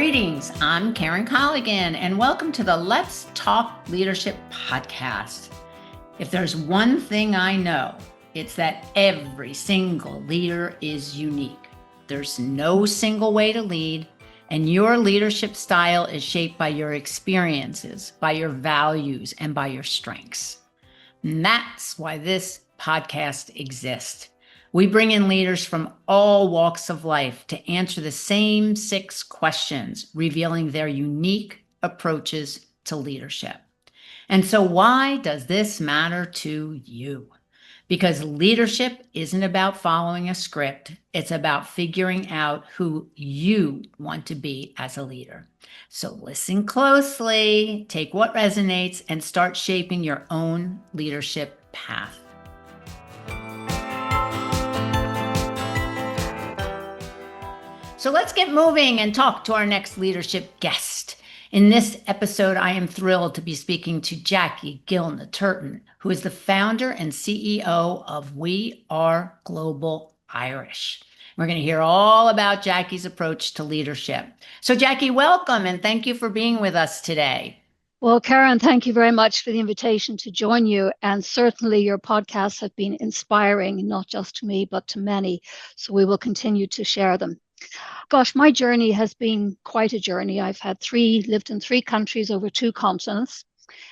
Greetings, I'm Karen Colligan, and welcome to the Let's Talk Leadership podcast. If there's one thing I know, it's that every single leader is unique. There's no single way to lead, and your leadership style is shaped by your experiences, by your values, and by your strengths. And that's why this podcast exists. We bring in leaders from all walks of life to answer the same 6 questions, revealing their unique approaches to leadership. And so why does this matter to you? Because leadership isn't about following a script. It's about figuring out who you want to be as a leader. So listen closely, take what resonates, and start shaping your own leadership path. So let's get moving and talk to our next leadership guest. In this episode, I am thrilled to be speaking to Jackie Gilna-Turton, who is the founder and CEO of We Are Global Irish. We're going to hear all about Jackie's approach to leadership. So Jackie, welcome and thank you for being with us today. Well, Karen, thank you very much for the invitation to join you. And certainly your podcasts have been inspiring, not just to me, but to many. So we will continue to share them. Gosh, my journey has been quite a journey. I've lived in 3 countries over 2 continents,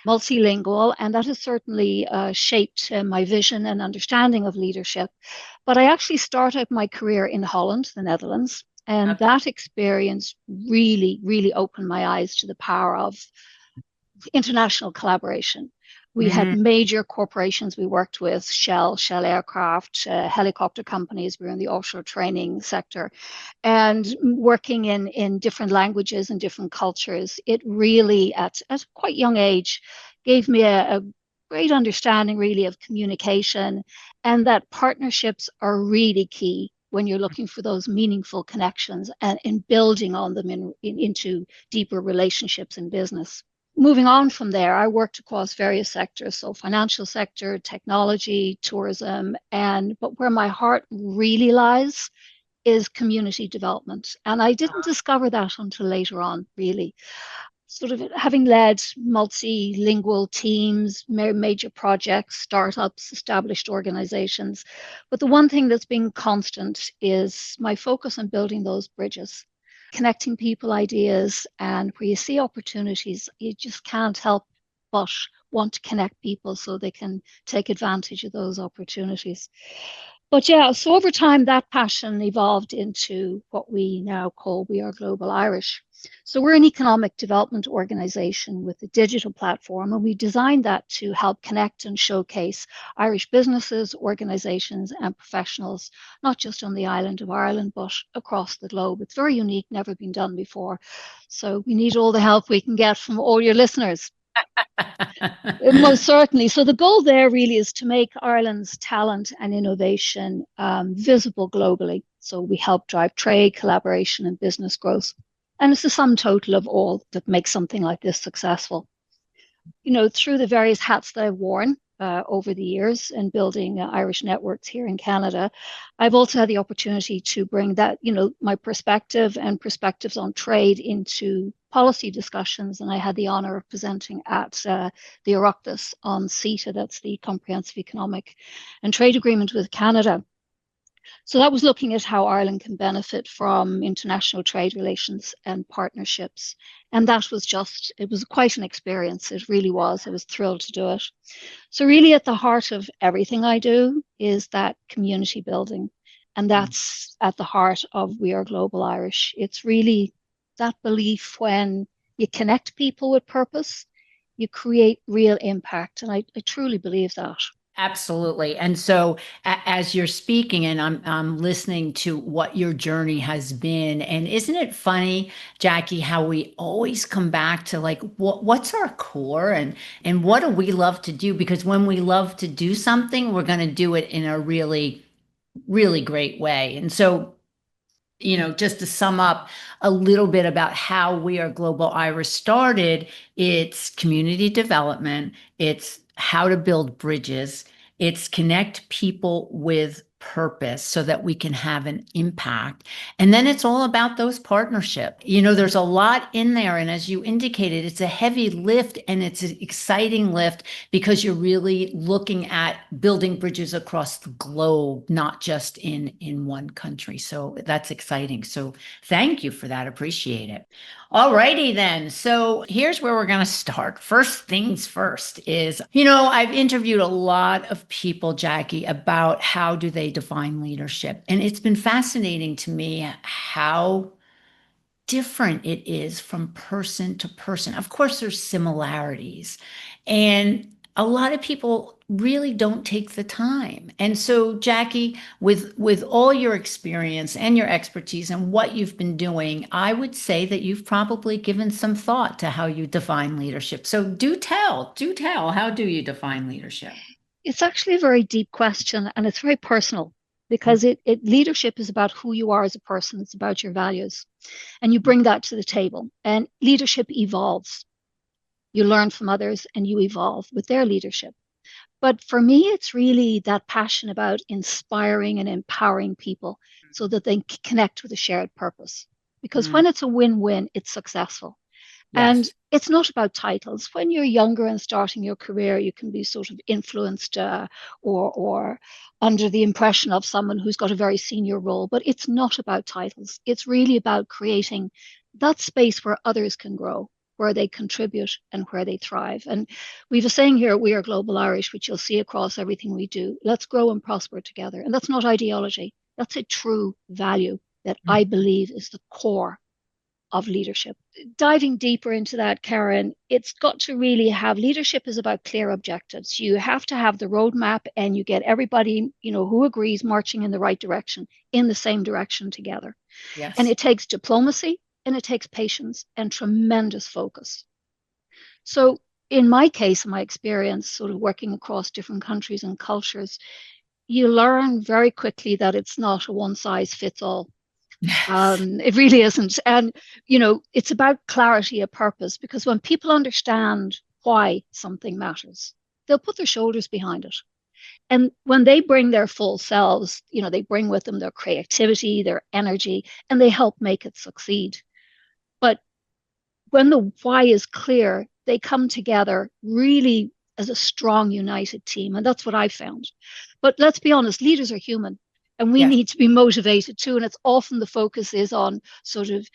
multilingual, and that has certainly shaped my vision and understanding of leadership. But I actually started my career in Holland, the Netherlands, and that experience really, really opened my eyes to the power of international collaboration. We had major corporations we worked with, Shell Aircraft, helicopter companies. We were in the offshore training sector, and working in different languages and different cultures. It really, at a quite young age, gave me a great understanding really of communication, and that partnerships are really key when you're looking for those meaningful connections and in building on them into deeper relationships in business. Moving on from there, I worked across various sectors, so financial sector, technology, tourism, but where my heart really lies is community development. And I didn't discover that until later on, really. Sort of having led multilingual teams, major projects, startups, established organizations. But the one thing that's been constant is my focus on building those bridges, connecting people, ideas, and where you see opportunities, you just can't help but want to connect people so they can take advantage of those opportunities. But yeah, so over time, that passion evolved into what we now call We Are Global Irish. So we're an economic development organization with a digital platform, and we designed that to help connect and showcase Irish businesses, organizations, and professionals, not just on the island of Ireland, but across the globe. It's very unique, never been done before. So we need all the help we can get from all your listeners. Most certainly. So the goal there really is to make Ireland's talent and innovation visible globally. So we help drive trade, collaboration, and business growth. And it's the sum total of all that makes something like this successful. You know, through the various hats that I've worn over the years and building Irish networks here in Canada, I've also had the opportunity to bring that, my perspective and perspectives on trade into policy discussions. And I had the honor of presenting at the Oireachtas on CETA, that's the Comprehensive Economic and Trade Agreement with Canada. So that was looking at how Ireland can benefit from international trade relations and partnerships. And that was it was quite an experience. It really was. I was thrilled to do it. So really at the heart of everything I do is that community building. And that's at the heart of We Are Global Irish. It's really that belief when you connect people with purpose, you create real impact. And I truly believe that. Absolutely. And so as you're speaking and I'm listening to what your journey has been, and isn't it funny, Jackie, how we always come back to like, what's our core and what do we love to do? Because when we love to do something, we're going to do it in a really, really great way. And so, just to sum up a little bit about how We Are Global Irish started, it's community development, it's how to build bridges, it's connect people with purpose so that we can have an impact. And then it's all about those partnership. There's a lot in there. And as you indicated, it's a heavy lift and it's an exciting lift because you're really looking at building bridges across the globe, not just in one country. So that's exciting. So thank you for that. Appreciate it. All righty then. So here's where we're going to start. First things first is, I've interviewed a lot of people, Jackie, about how do they define leadership. And it's been fascinating to me how different it is from person to person. Of course, there's similarities. And a lot of people really don't take the time. And so, Jackie, with all your experience and your expertise and what you've been doing, I would say that you've probably given some thought to how you define leadership. So do tell, how do you define leadership? It's actually a very deep question and it's very personal because it leadership is about who you are as a person. It's about your values. And you bring that to the table. And leadership evolves. You learn from others and you evolve with their leadership. But for me, it's really that passion about inspiring and empowering people so that they connect with a shared purpose. Because Mm, when it's a win-win, it's successful. And yes. it's not about titles. When you're younger and starting your career, you can be sort of influenced or under the impression of someone who's got a very senior role. But it's not about titles. It's really about creating that space where others can grow, where they contribute and where they thrive. And we have a saying here, we are global Irish, which you'll see across everything we do. Let's grow and prosper together. And that's not ideology. That's a true value that I believe is the core of leadership. Diving deeper into that, Karen, it's got to really have leadership is about clear objectives. You have to have the roadmap and you get everybody, who agrees marching in the right direction, in the same direction together. And Yes. it takes diplomacy and it takes patience and tremendous focus. So in my case, in my experience, sort of working across different countries and cultures, you learn very quickly that it's not a one size fits all. Yes. It really isn't. And, it's about clarity of purpose because when people understand why something matters, they'll put their shoulders behind it. And when they bring their full selves, they bring with them their creativity, their energy, and they help make it succeed. But when the why is clear, they come together really as a strong, united team. And that's what I found. But let's be honest, leaders are human and we Yes. need to be motivated too. And it's often the focus is on sort of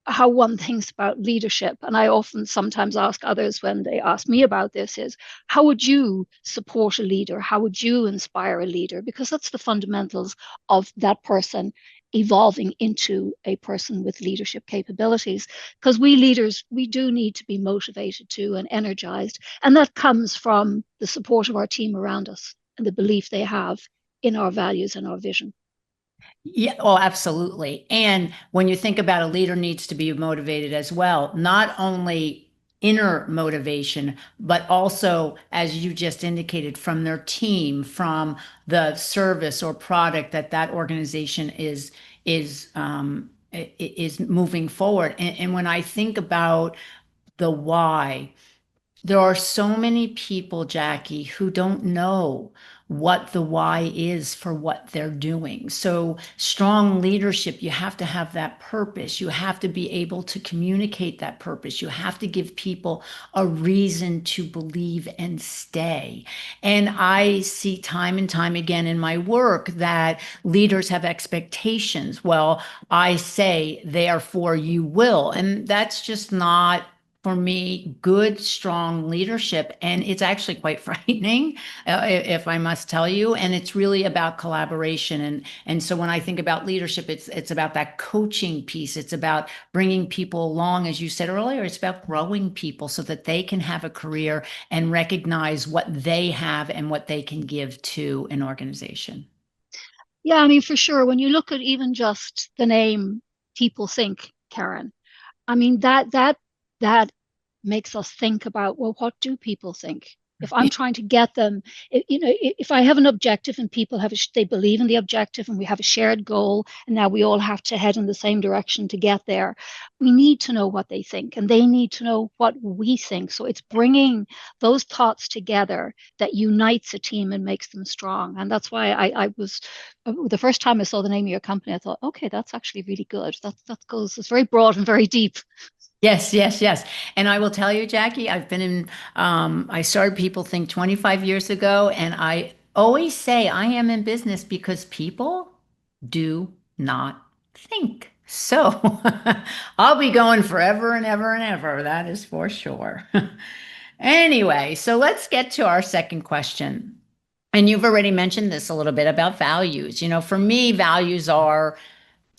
how one thinks about leadership. And I often sometimes ask others when they ask me about this is, how would you support a leader? How would you inspire a leader? Because that's the fundamentals of that person evolving into a person with leadership capabilities. Because we leaders, we do need to be motivated too and energized. And that comes from the support of our team around us and the belief they have in our values and our vision. Yeah, oh, absolutely. And when you think about a leader needs to be motivated as well, not only inner motivation, but also, as you just indicated, from their team, from the service or product that that organization is moving forward. And when I think about the why, there are so many people, Jackie, who don't know what the why is for what they're doing. So, strong leadership, you have to have that purpose. You have to be able to communicate that purpose. You have to give people a reason to believe and stay. And I see time and time again in my work that leaders have expectations. Well, I say, therefore you will. And that's just not for me, good, strong leadership. And it's actually quite frightening, if I must tell you. And it's really about collaboration. And so when I think about leadership, it's about that coaching piece. It's about bringing people along, as you said earlier. It's about growing people so that they can have a career and recognize what they have and what they can give to an organization. Yeah, I mean, for sure, when you look at even just the name People Think, Karen, I mean that makes us think about, well, what do people think? If I'm trying to get them, if I have an objective and people they believe in the objective and we have a shared goal and now we all have to head in the same direction to get there, we need to know what they think and they need to know what we think. So it's bringing those thoughts together that unites a team and makes them strong. And that's why I was, the first time I saw the name of your company, I thought, okay, that's actually really good. It's very broad and very deep. Yes, yes, yes. And I will tell you, Jackie, I've been in, I started People Think 25 years ago, and I always say I am in business because people do not think. So I'll be going forever and ever and ever. That is for sure. Anyway, so let's get to our second question. And you've already mentioned this a little bit about values. For me, values are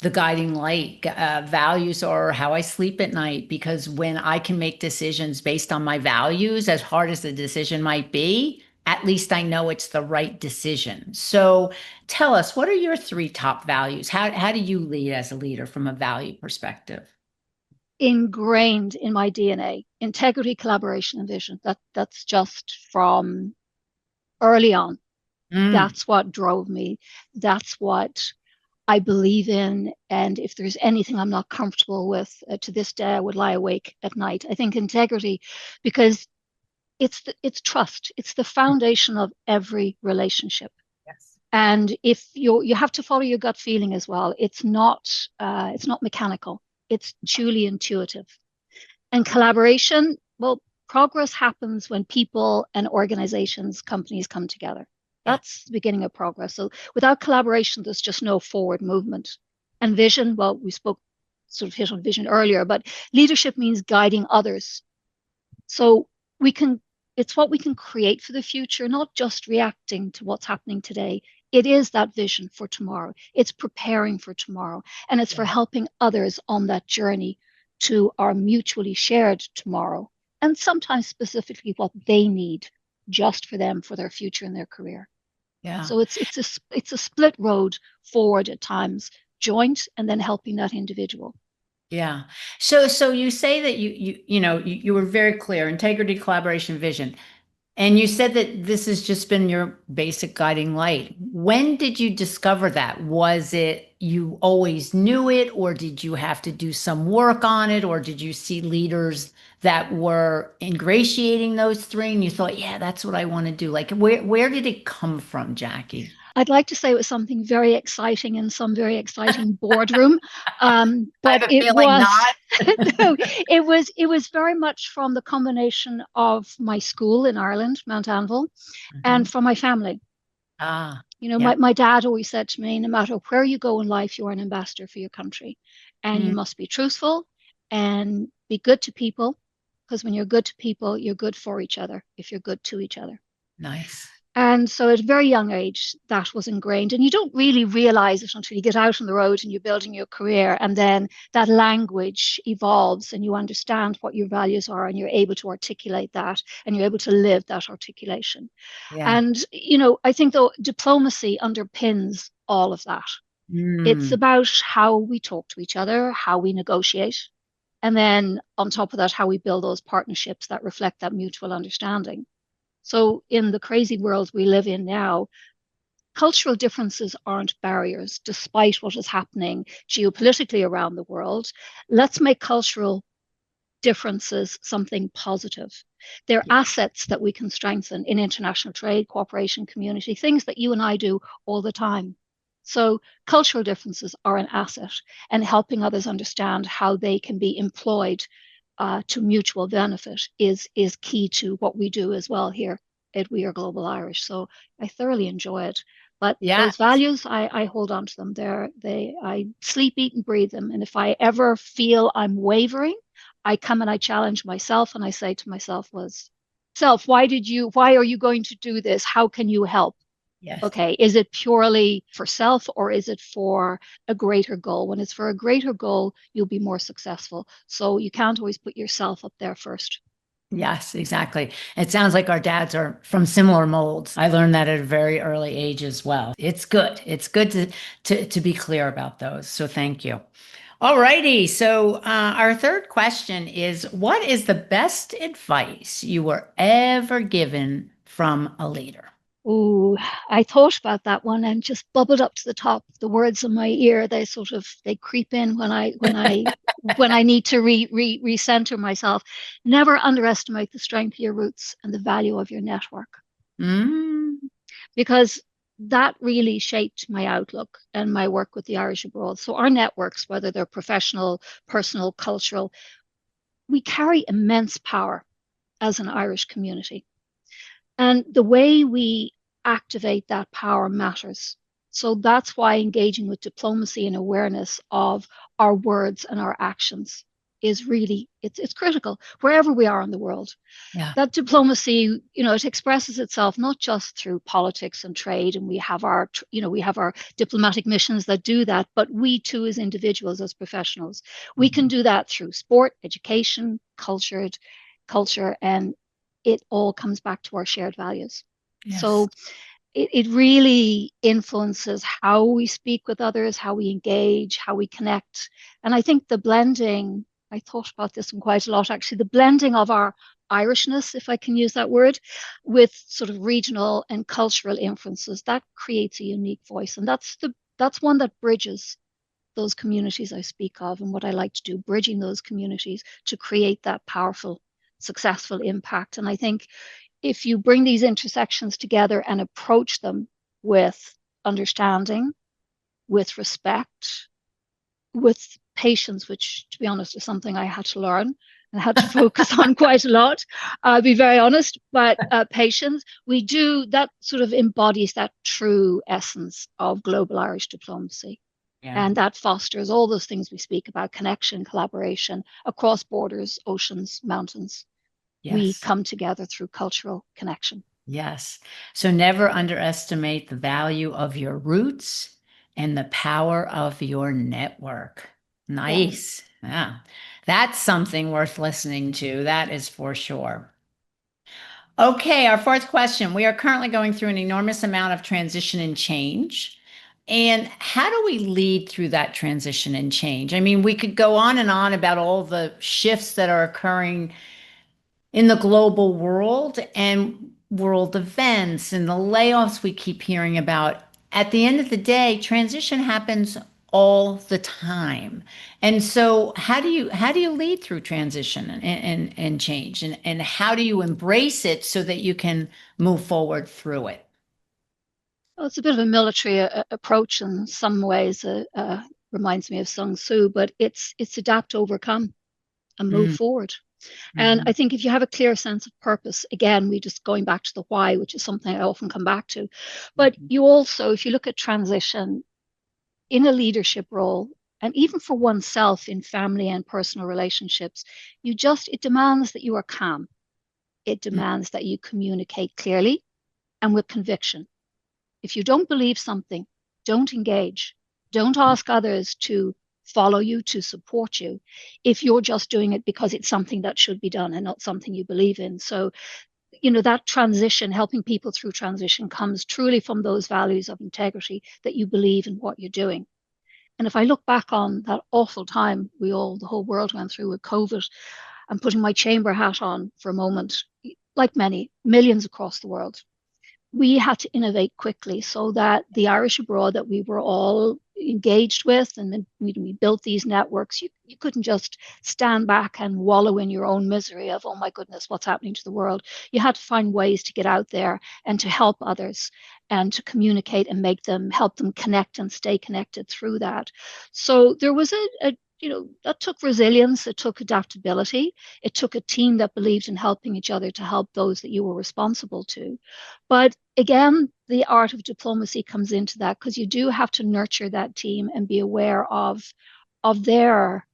the guiding light. Values are how I sleep at night because when I can make decisions based on my values, as hard as the decision might be, at least I know it's the right decision. So tell us, what are your three top values? How do you lead as a leader from a value perspective? Ingrained in my DNA, integrity, collaboration, and vision. That's just from early on. Mm, That's what drove me. That's what I believe in. And if there's anything I'm not comfortable with, to this day, I would lie awake at night. I think integrity, because it's trust. It's the foundation of every relationship. yes. And if you have to follow your gut feeling as well. It's not mechanical. It's truly intuitive. And collaboration, well, progress happens when people and organizations, companies come together. Yeah. That's the beginning of progress. So without collaboration, there's just no forward movement. And vision, well, we spoke sort of hit on vision earlier, but leadership means guiding others. So we can, it's what we can create for the future, not just reacting to what's happening today. It is that vision for tomorrow. It's preparing for tomorrow. And it's for Yeah. helping others on that journey to our mutually shared tomorrow. And sometimes specifically what they need just for them, for their future and their career. Yeah. So it's a split road forward at times, joint and then helping that individual. Yeah. So you say that you were very clear, integrity, collaboration, vision. And you said that this has just been your basic guiding light. When did you discover that? Was it you always knew it, or did you have to do some work on it, or did you see leaders that were ingratiating those three and you thought, yeah, that's what I want to do? Like where did it come from, Jackie? I'd like to say it was something very exciting in some very exciting boardroom, I but have a it feeling was not. no, it was very much from the combination of my school in Ireland, Mount Anville, and Mhm. from my family. Ah, My, yeah. my dad always said to me, no matter where you go in life, you are an ambassador for your country, and you Mm, must be truthful and be good to people, because when you're good to people, you're good for each other if you're good to each other. nice. And so at a very young age, that was ingrained. And you don't really realize it until you get out on the road and you're building your career. And then that language evolves and you understand what your values are and you're able to articulate that and you're able to live that articulation. Yeah. And, I think though diplomacy underpins all of that. It's Mm, about how we talk to each other, how we negotiate. And then on top of that, how we build those partnerships that reflect that mutual understanding. So, in the crazy world we live in now, cultural differences aren't barriers, despite what is happening geopolitically around the world. Let's make cultural differences something positive. They're yeah. assets that we can strengthen in international trade, cooperation, community, things that you and I do all the time. So, cultural differences are an asset, and helping others understand how they can be employed to mutual benefit is key to what we do as well here at We Are Global Irish. So I thoroughly enjoy it. But Yeah. those values, I hold on to them. I sleep, eat, and breathe them. And if I ever feel I'm wavering, I come and I challenge myself and I say to myself, was self, why are you going to do this? How can you help? Yes. Okay, is it purely for self or is it for a greater goal? When it's for a greater goal, you'll be more successful. So you can't always put yourself up there first. Yes, exactly. It sounds like our dads are from similar molds. I learned that at a very early age as well. It's good. It's good to be clear about those. So thank you. All righty. So, our third question is, what is the best advice you were ever given from a leader? Oh, I thought about that one and just bubbled up to the top. The words in my ear, they creep in when I need to recenter myself. Never underestimate the strength of your roots and the value of your network, Mm, because that really shaped my outlook and my work with the Irish abroad. So our networks, whether they're professional, personal, cultural, we carry immense power as an Irish community. And the way we activate that power matters. So that's why engaging with diplomacy and awareness of our words and our actions is really it's critical wherever we are in the world. yeah. That diplomacy, it expresses itself not just through politics and trade, and we have our diplomatic missions that do that, but we too, as individuals, as professionals, we can Mhm. do that through sport, education, culture, and it all comes back to our shared values. Yes. So it really influences how we speak with others, how we engage, how we connect. And I think the blending, I thought about this one quite a lot actually, the blending of our Irishness, if I can use that word, with sort of regional and cultural influences, that creates a unique voice. And that's one that bridges those communities I speak of, and what I like to do, bridging those communities to create that powerful, successful impact. And I think if you bring these intersections together and approach them with understanding, with respect, with patience, which, to be honest, is something I had to learn and had to focus on quite a lot. I'll be very honest, but patience, we do that sort of embodies that true essence of global Irish diplomacy. Yeah. And that fosters all those things we speak about: connection, collaboration across borders, oceans, mountains. We Yes. come together through cultural connection. Yes. So never underestimate the value of your roots and the power of your network. Yeah. Nice. Yeah. That's something worth listening to. That is for sure. Okay, our fourth question. We are currently going through an enormous amount of transition and change. And how do we lead through that transition and change? I mean, we could go on and on about all the shifts that are occurring in the global world and world events and the layoffs we keep hearing about. At the end of the day, transition happens all the time. And so how do you lead through transition and change? And how do you embrace it so that you can move forward through it? Well, it's a bit of a military approach in some ways. Reminds me of Sun Tzu, but it's adapt, overcome, and move Mm, forward. And mhm, I think if you have a clear sense of purpose, again, we just going back to the why, which is something I often come back to. But mhm, you also, if you look at transition in a leadership role, and even for oneself in family and personal relationships, it demands that you are calm. It mm, demands that you communicate clearly and with conviction. If you don't believe something, don't engage. Don't mm. ask others to follow you, to support you, if you're just doing it because it's something that should be done and not something you believe in. So, that transition, helping people through transition, comes truly from those values of integrity that you believe in what you're doing. And if I look back on that awful time the whole world went through with COVID, I'm putting my chamber hat on for a moment, like many millions across the world, we had to innovate quickly so that the Irish abroad that we were all engaged with, and then we built these networks. You couldn't just stand back and wallow in your own misery of, oh my goodness, what's happening to the world. You had to find ways to get out there and to help others and to communicate and help them connect and stay connected through that. So there was that took resilience, it took adaptability, it took a team that believed in helping each other to help those that you were responsible to. But again, the art of diplomacy comes into that, because you do have to nurture that team and be aware of their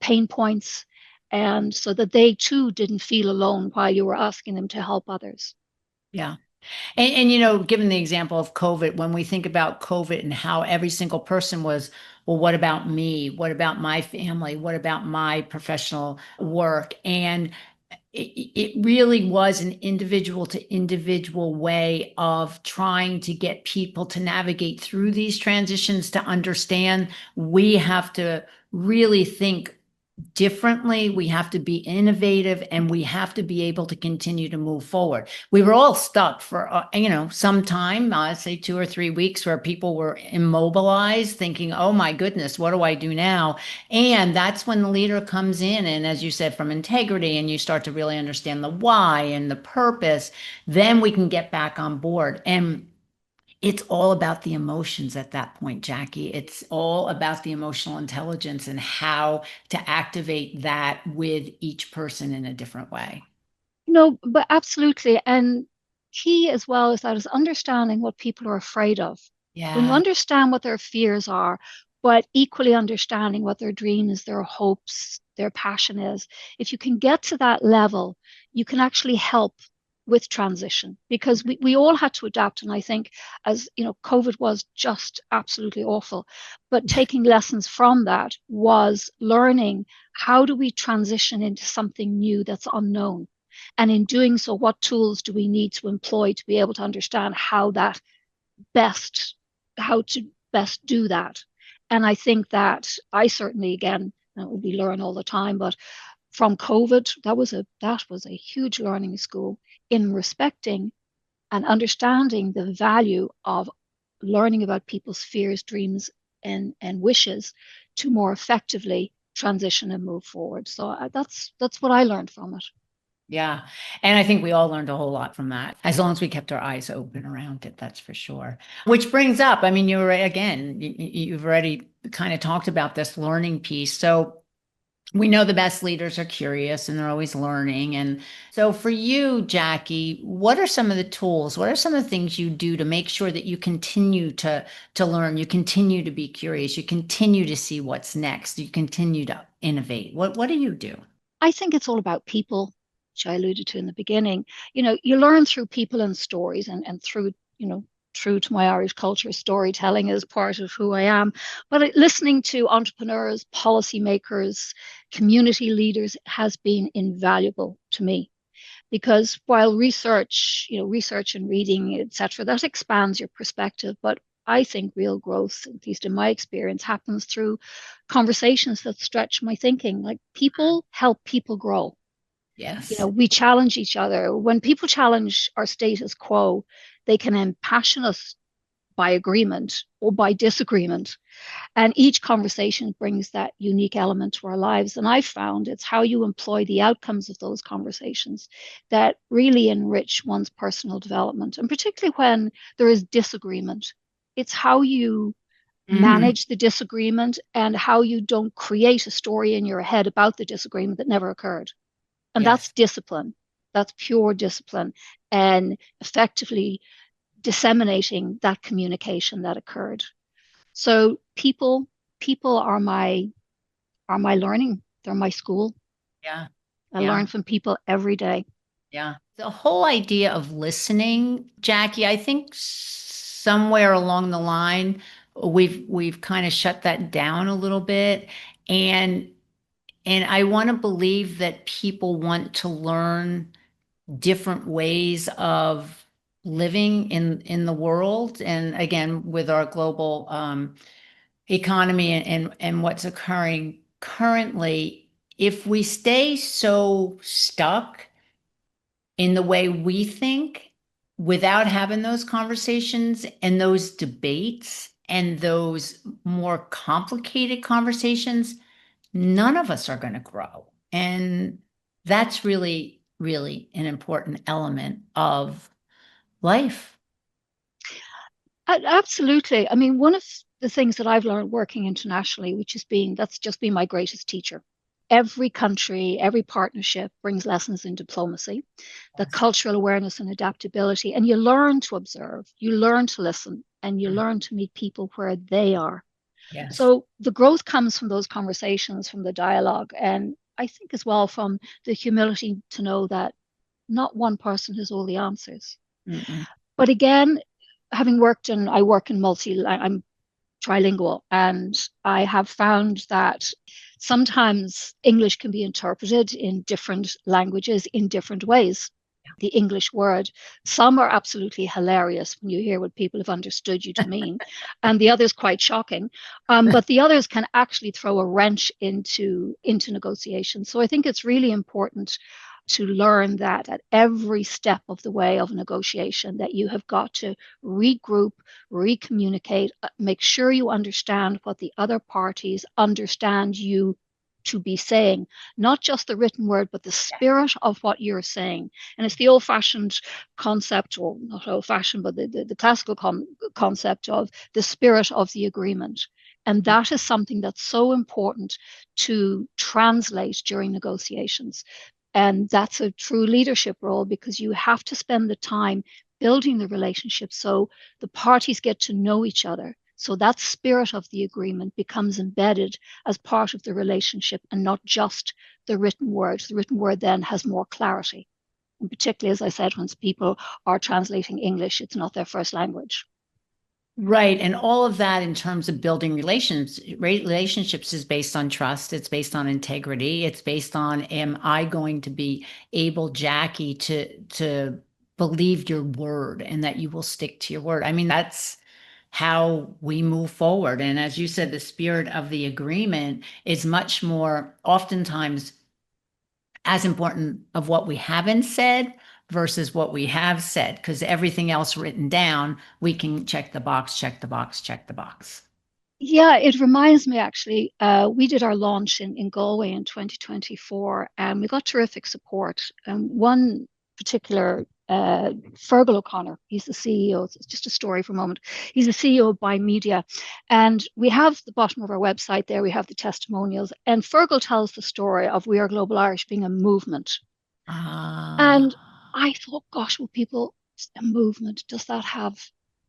pain points, and so that they too didn't feel alone while you were asking them to help others. Yeah. And given the example of COVID, when we think about COVID and how every single person was, well, what about me? What about my family? What about my professional work? And it really was an individual to individual way of trying to get people to navigate through these transitions, to understand we have to really think differently. We have to be innovative, and we have to be able to continue to move forward. We were all stuck for, some time, say 2 or 3 weeks, where people were immobilized thinking, oh my goodness, what do I do now? And that's when the leader comes in. And as you said, from integrity, and you start to really understand the why and the purpose, then we can get back on board. And it's all about the emotions at that point, Jackie. It's all about the emotional intelligence and how to activate that with each person in a different way. No, but absolutely. And key as well is that is understanding what people are afraid of. When you Yeah. understand what their fears are, but equally understanding what their dreams, their hopes, their passion is, if you can get to that level, you can actually help with transition because we all had to adapt. And I think, as you know, COVID was just absolutely awful. But taking lessons from that was learning, how do we transition into something new that's unknown? And in doing so, what tools do we need to employ to be able to understand best, how to best do that? And I think that I certainly, again, we learn all the time, but from COVID, that was a huge learning school in respecting and understanding the value of learning about people's fears, dreams, and wishes to more effectively transition and move forward. So that's what I learned from it. Yeah. And I think we all learned a whole lot from that, as long as we kept our eyes open around it, that's for sure. Which brings up, I mean, again, you've already kind of talked about this learning piece. So we know the best leaders are curious and they're always learning. And so for you, Jackie, what are some of the tools? What are some of the things you do to make sure that you continue to learn, you continue to be curious, you continue to see what's next, you continue to innovate? What do you do? I think it's all about people, which I alluded to in the beginning. You learn through people and stories and through, true to my Irish culture, storytelling is part of who I am. But listening to entrepreneurs, policymakers, community leaders has been invaluable to me because while research and reading, etc., that expands your perspective. But I think real growth, at least in my experience, happens through conversations that stretch my thinking. Like people help people grow. Yes. We challenge each other. When people challenge our status quo, they can impassion us by agreement or by disagreement. And each conversation brings that unique element to our lives. And I've found it's how you employ the outcomes of those conversations that really enrich one's personal development. And particularly when there is disagreement, it's how you Mm, manage the disagreement and how you don't create a story in your head about the disagreement that never occurred. And that's yes. discipline. That's pure discipline and effectively disseminating that communication that occurred. So people are my learning. They're my school. Yeah. I Yeah. learn from people every day. Yeah. The whole idea of listening, Jackie, I think somewhere along the line we've kind of shut that down a little bit. And I want to believe that people want to learn different ways of living in the world. And again, with our global economy and what's occurring currently, if we stay so stuck in the way we think without having those conversations and those debates and those more complicated conversations, none of us are going to grow. And that's really, really an important element of life. Absolutely. I mean, one of the things that I've learned working internationally, that's just been my greatest teacher. Every country, every partnership brings lessons in diplomacy, the Yes. cultural awareness and adaptability. And you learn to observe, you learn to listen, and you learn to meet people where they are. Yes. So the growth comes from those conversations, from the dialogue. And I think as well from the humility to know that not one person has all the answers. Mm-mm. But again, I work in I'm trilingual, and I have found that sometimes English can be interpreted in different languages in different ways. The English word, some are absolutely hilarious when you hear what people have understood you to mean, and the others quite shocking. But the others can actually throw a wrench into negotiations. So I think it's really important to learn that at every step of the way of a negotiation, that you have got to regroup, recommunicate, make sure you understand what the other parties understand you to be saying, not just the written word, but the spirit of what you're saying. And it's the old fashioned concept, or not old fashioned, but the classical concept of the spirit of the agreement. And that is something that's so important to translate during negotiations. And that's a true leadership role, because you have to spend the time building the relationship so the parties get to know each other. So that spirit of the agreement becomes embedded as part of the relationship and not just the written word. The written word then has more clarity. And particularly, as I said, once people are translating English, it's not their first language. Right. And all of that in terms of building relationships is based on trust. It's based on integrity. It's based on, am I going to be able, Jackie, to believe your word and that you will stick to your word? I mean, that's how we move forward. And as you said, the spirit of the agreement is much more oftentimes as important of what we haven't said versus what we have said, because everything else written down, we can check the box, check the box, check the box. Yeah, it reminds me actually, we did our launch in Galway in 2024, and we got terrific support. One particular, Fergal O'Connor, he's the CEO, it's just a story for a moment. He's the CEO of Buy Media. And we have the bottom of our website there, we have the testimonials. And Fergal tells the story of We Are Global Irish being a movement. And Ah, I thought, gosh, well, people, a movement, does that have,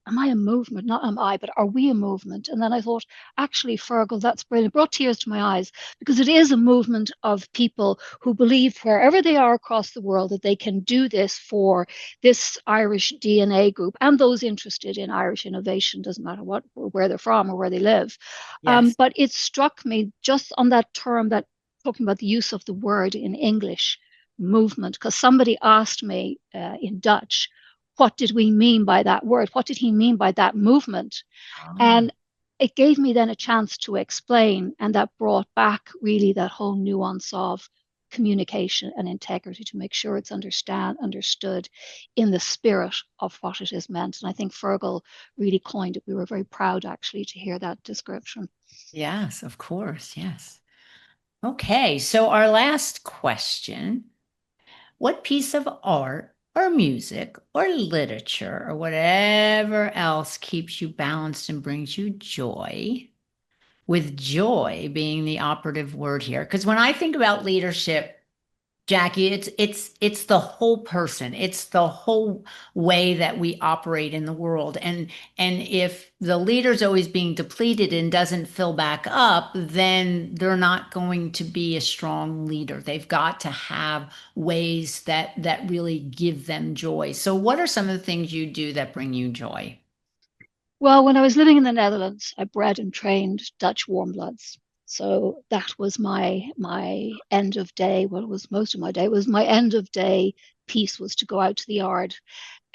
am I a movement? Not am I, but are we a movement? And then I thought, actually, Fergal, that's brilliant. It brought tears to my eyes, because it is a movement of people who believe wherever they are across the world that they can do this for this Irish DNA group and those interested in Irish innovation, doesn't matter what, where they're from or where they live. yes. But it struck me just on that term, that talking about the use of the word in English, movement, because somebody asked me in Dutch, what did we mean by that word? What did he mean by that movement? Ah, And it gave me then a chance to explain, and that brought back really that whole nuance of communication and integrity to make sure it's understood in the spirit of what it is meant. And I think Fergal really coined it. We were very proud actually to hear that description. yes, of course. Yes. Okay. So, our last question: what piece of art or music or literature or whatever else keeps you balanced and brings you joy? With joy being the operative word here. Because when I think about leadership, Jackie, it's the whole person. It's the whole way that we operate in the world. And if the leader's always being depleted and doesn't fill back up, then they're not going to be a strong leader. They've got to have ways that really give them joy. So what are some of the things you do that bring you joy? Well, when I was living in the Netherlands, I bred and trained Dutch warm bloods. So that was my end of day. Well, it was most of my day. It was my end of day piece, was to go out to the yard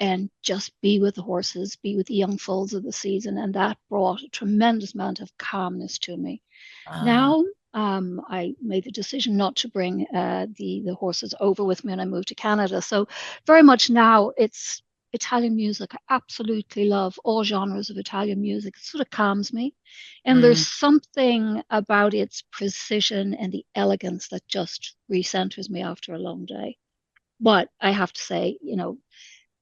and just be with the horses, be with the young foals of the season, and that brought a tremendous amount of calmness to me. Ah, Now, I made the decision not to bring the horses over with me when I moved to Canada. So very much now it's Italian music. I absolutely love all genres of Italian music. It sort of calms me. And there's mm. something about its precision and the elegance that just recenters me after a long day. But I have to say,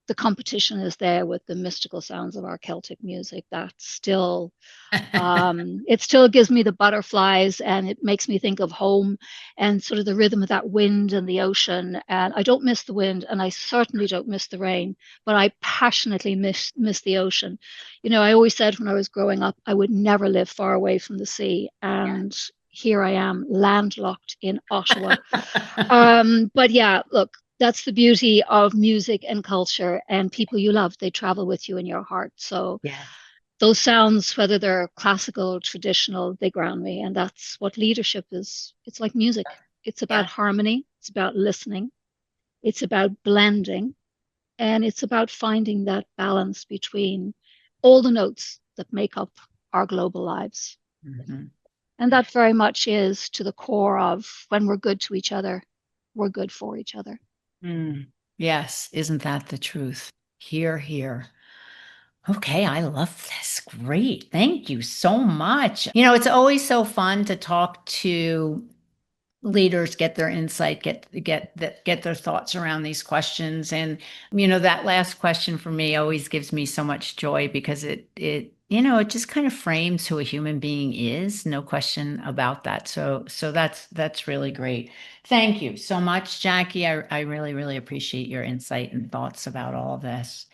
the competition is there with the mystical sounds of our Celtic music. That's still it still gives me the butterflies, and it makes me think of home and sort of the rhythm of that wind and the ocean. And I don't miss the wind, and I certainly don't miss the rain, but I passionately miss the ocean. I always said when I was growing up, I would never live far away from the sea. And here I am, landlocked in Ottawa. But yeah, look, that's the beauty of music and culture and people you love. They travel with you in your heart. So Yes. those sounds, whether they're classical, traditional, they ground me. And that's what leadership is. It's like music. It's about Yeah. harmony. It's about listening. It's about blending. And it's about finding that balance between all the notes that make up our global lives. Mhm. And that very much is to the core of when we're good to each other, we're good for each other. Mm. Yes, isn't that the truth? Here, here. Okay, I love this. Great. Thank you so much. It's always so fun to talk to leaders, get their insight, get their thoughts around these questions. And that last question for me always gives me so much joy because it just kind of frames who a human being is, no question about that. So that's really great. Thank you so much, Jackie. I really, really appreciate your insight and thoughts about all of this.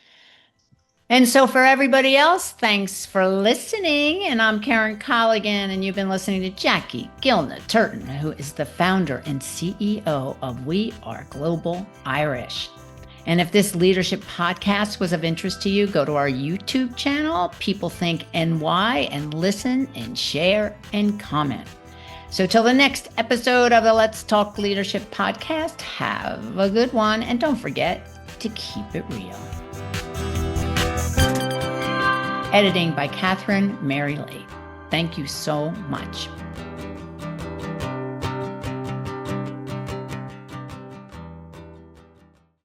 And so for everybody else, thanks for listening. And I'm Karen Colligan, and you've been listening to Jackie Gilna-Turton, who is the founder and CEO of We Are Global Irish. And if this leadership podcast was of interest to you, go to our YouTube channel, People Think NY, and listen and share and comment. So till the next episode of the Let's Talk Leadership podcast, have a good one. And don't forget to keep it real. Editing by Catherine Mary Lee. Thank you so much.